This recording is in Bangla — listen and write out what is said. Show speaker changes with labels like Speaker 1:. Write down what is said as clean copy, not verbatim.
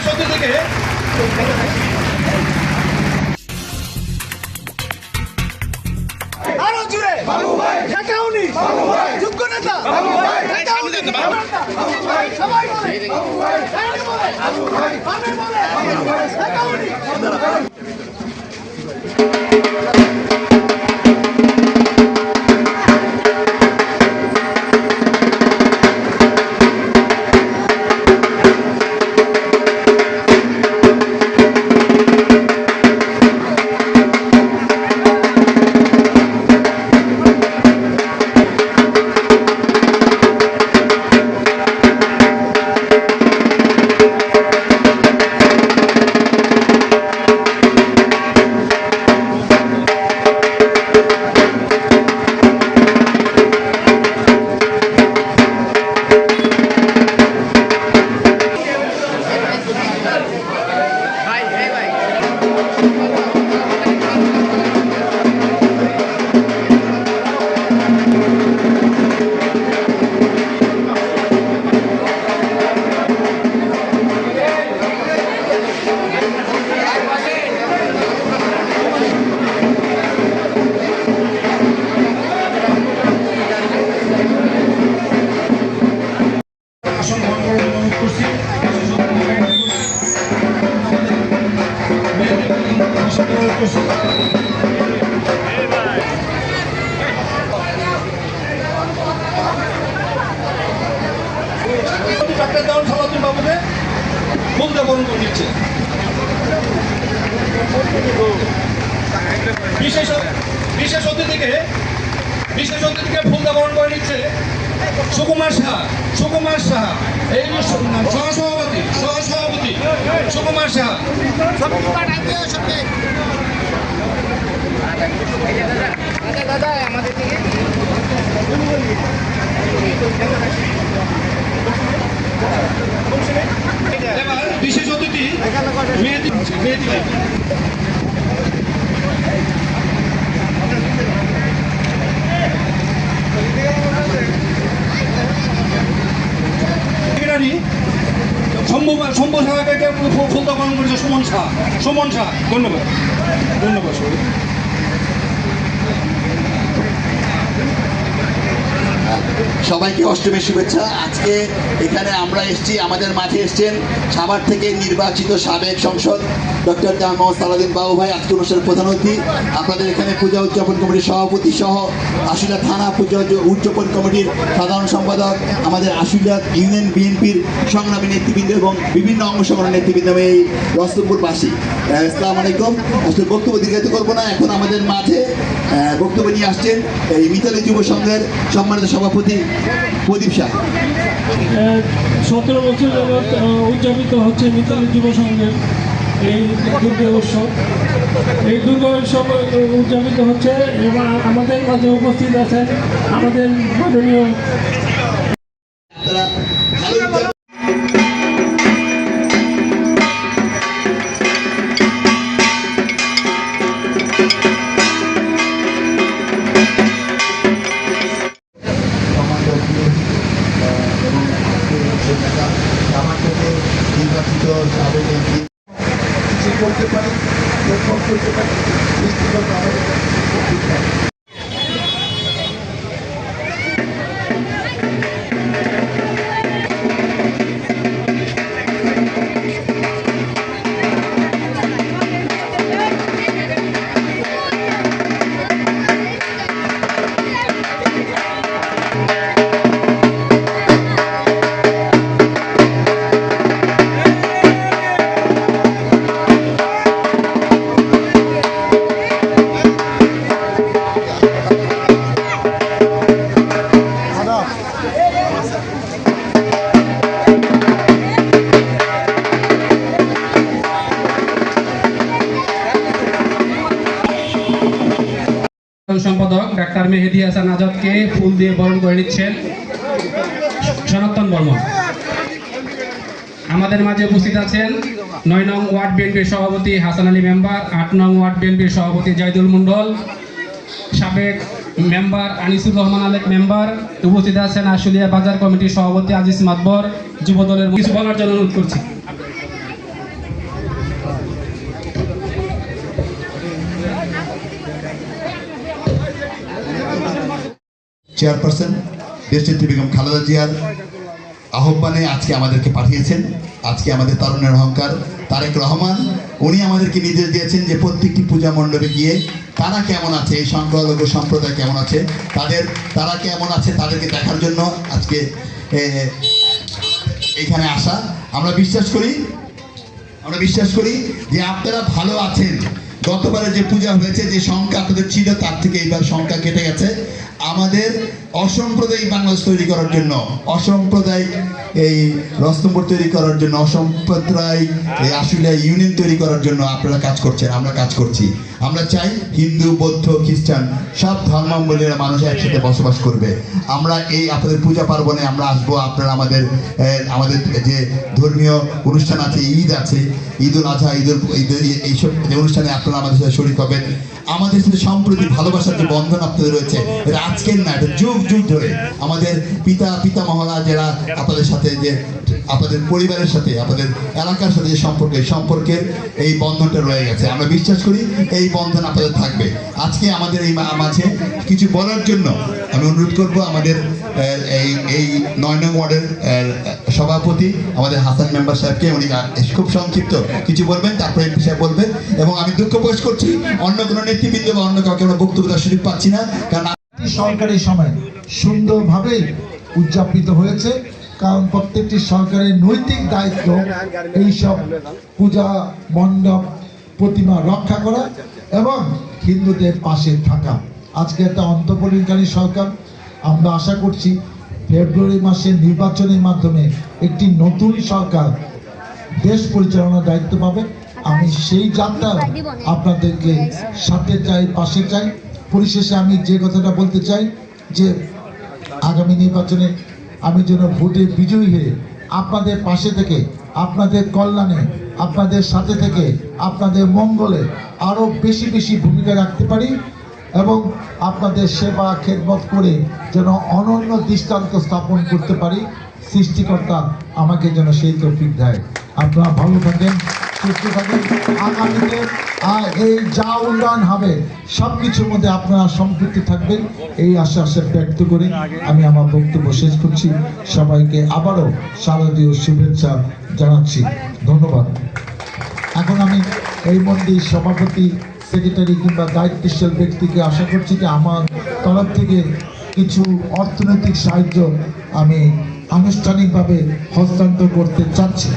Speaker 1: সত্যি থেকে
Speaker 2: আরো জুড়ে ঢাকা উনি যোগ্য নেতা সবাই
Speaker 1: ডাক্তার দেওয়ান সালাউদ্দিন বাবুকে বলতে বরণ করে নিচ্ছে। বিশেষ অতিথিকে ফুলদা বরণ করে নিচ্ছে সুকুমার সাহা এই সহসভাপতি সুকুমার সাহা।
Speaker 2: আমাদের থেকে
Speaker 1: এবার বিশেষ অতিথি মেহেদি শম্ভু সাহাকে ফুলদা বরণ করেছে সুমন শাহ। ধন্যবাদ।
Speaker 3: সবাইকে অষ্টমীর শুভেচ্ছা। আজকে এখানে আমরা এসেছি, আমাদের মাঠে এসছেন সাভার থেকে নির্বাচিত সাবেক সংসদ ডক্টর জাহান মোহাম্মদ সালাউদ্দিন বাবু ভাই। আজকে অনুষ্ঠানের প্রধান অতিথি আপনাদের এখানে পূজা উদযাপন কমিটির সভাপতি সহ আশুলিয়া থানা পূজা উদযাপন কমিটির সাধারণ সম্পাদক, আমাদের আশুলিয়া ইউনিয়ন বিএনপির সংগ্রামী নেতৃবৃন্দ এবং বিভিন্ন অংশগ্রহণ নেতৃবৃন্দ এই রস্তমপুরবাসী। আসসালামু আলাইকুম। আসলে বক্তব্য দীর্ঘায়িত করবো না। এখন আমাদের মাঠে বক্তব্য নিয়ে আসছেন এই মিতালি যুব সংঘের সম্মানিত সভাপতি প্রদীপ শাহ।
Speaker 4: 17 বছর যাবৎ উদযাপিত হচ্ছে মিতালি যুব সংঘের এই দুর্গা উৎসব। এই দুর্গা উৎসব উদযাপিত হচ্ছে এবং আমাদের মাঝে উপস্থিত আছেন আমাদের মাননীয়
Speaker 3: নির্বাচিত সাবেক কিছু করতে পারি
Speaker 5: সম্পাদক ডাক্তার মেহেদি হাসান আজাদকে ফুল দিয়ে বরণ করে নিচ্ছেন সনাতন বর্মন। আমাদের মাঝে উপস্থিত আছেন 9 নং ওয়ার্ড বিএনপির সভাপতি হাসান আলী মেম্বার, 8 নং ওয়ার্ড বিএনপির সভাপতি জাহিদুল মন্ডল, সাবেক মেম্বার আনিসুর রহমান আলেক মেম্বার, উপস্থিত আছেন আশুলিয়া বাজার কমিটির সভাপতি আজিজ মাতবর, যুবদলের কিছু বলার জন্য অনুরোধ করছি।
Speaker 3: চেয়ারপারসন দেশনেত্রী বেগম খালেদা জিয়ার আহ্বানে আজকে আমাদেরকে পাঠিয়েছেন। আজকে আমাদের তরুণের অহংকার তারেক রহমান উনি আমাদেরকে নির্দেশ দিয়েছেন যে প্রত্যেকটি পূজা মণ্ডপে গিয়ে তারা কেমন আছে, এই সংখ্যালঘু সম্প্রদায় কেমন আছে, তারা কেমন আছে তাদেরকে দেখার জন্য আজকে এখানে আসা। আমরা বিশ্বাস করি যে আপনারা ভালো আছেন। গতবারে যে পূজা হয়েছে, যে সংখ্যা আপনাদের ছিল তার থেকে এইবার সংখ্যা কেটে গেছে। আমাদের অসাম্প্রদায়িক বাংলাদেশ তৈরি করার জন্য, অসাম্প্রদায়িক এই রস্তমপুর তৈরি করার জন্য, অসাম্প্রদায়িক এই আশুলিয়া ইউনিয়ন তৈরি করার জন্য আপনারা কাজ করছেন, আমরা কাজ করছি। আমরা চাই হিন্দু, বৌদ্ধ, খ্রিস্টান সব ধর্মাবলম্বীরা মানুষ একসাথে বসবাস করবে। আমরা এই আপনাদের পূজা পার্বণে আমরা আসবো। আপনারা আমাদের যে ধর্মীয় অনুষ্ঠান আছে, ঈদ আছে, ঈদুল আজহা, এইসব অনুষ্ঠানে আপনারা আমাদের সাথে শরীক হবেন। আমাদের সাথে সম্প্রতি ভালোবাসার যে বন্ধন আপনাদের রয়েছে, এটা আজকের না, এটা যুগ যুগ ধরে আমাদের পিতামহরা যারা আপনাদের সাথে, যে আপনাদের পরিবারের সাথে, আপনাদের এলাকার সাথে যে সম্পর্কের এই বন্ধনটা রয়ে গেছে। আমরা বিশ্বাস করি এই বন্ধন আপনাদের থাকবে। আজকে আমাদের এই মাঝে কিছু বলার জন্য আমি অনুরোধ করব আমাদের এই 9 নং ওয়ার্ডের সভাপতি আমাদের হাসান মেম্বার সাহেবকে। উনি খুব সংক্ষিপ্ত কিছু বলবেন, তারপরে এমপি সাহেব বলবেন। এবং আমি দুঃখ প্রকাশ করছি অন্য কোনো নেতৃবৃন্দ বা অন্য কাউকে আমরা বক্তব্য দেওয়ার সুযোগ পাচ্ছি না, কারণ
Speaker 2: সরকারি সময় সুন্দরভাবেই উদযাপিত হয়েছে। কারণ প্রত্যেকটি সরকারের নৈতিক দায়িত্ব এইসব পূজা মণ্ডপ প্রতিমা রক্ষা করা এবং হিন্দুদের পাশে থাকা। আজকে একটা অন্তর্বর্তীকালীন সরকার, আমরা আশা করছি ফেব্রুয়ারি মাসের নির্বাচনের মাধ্যমে একটি নতুন সরকার দেশ পরিচালনার দায়িত্ব পাবে। আমি সেই যাত্রা আপনাদেরকে সাথে চাই, পাশে চাই। পরিশেষে আমি যে কথাটা বলতে চাই যে আগামী নির্বাচনে আমি যেন ভোটে বিজয়ী হয়ে আপনাদের পাশে থেকে, আপনাদের কল্যাণে, আপনাদের সাথে থেকে, আপনাদের মঙ্গলে আরও বেশি বেশি ভূমিকা রাখতে পারি এবং আপনাদের সেবা খেদমত করে যেন অনন্য দৃষ্টান্ত স্থাপন করতে পারি। সৃষ্টিকর্তা আমাকে যেন সেই তৌফিক দেয়। আপনারা ভালো থাকেন, সুস্থ থাকেন। আগামীতে এই যা উন্নয়ন হবে সব কিছুর মধ্যে আপনারা সম্পৃক্ত থাকবেন, এই আশ্বাস ব্যক্ত করে আমি আমার বক্তব্য শেষ করছি। সবাইকে আবারও শারদীয় শুভেচ্ছা জানাচ্ছি। ধন্যবাদ। এখন আমি এই মন্দির সভাপতি, সেক্রেটারি কিংবা দায়িত্বশীল ব্যক্তিকে আশা করছি যে আমার তরফ থেকে কিছু অর্থনৈতিক সাহায্য আমি আনুষ্ঠানিকভাবে হস্তান্তর করতে চাচ্ছি।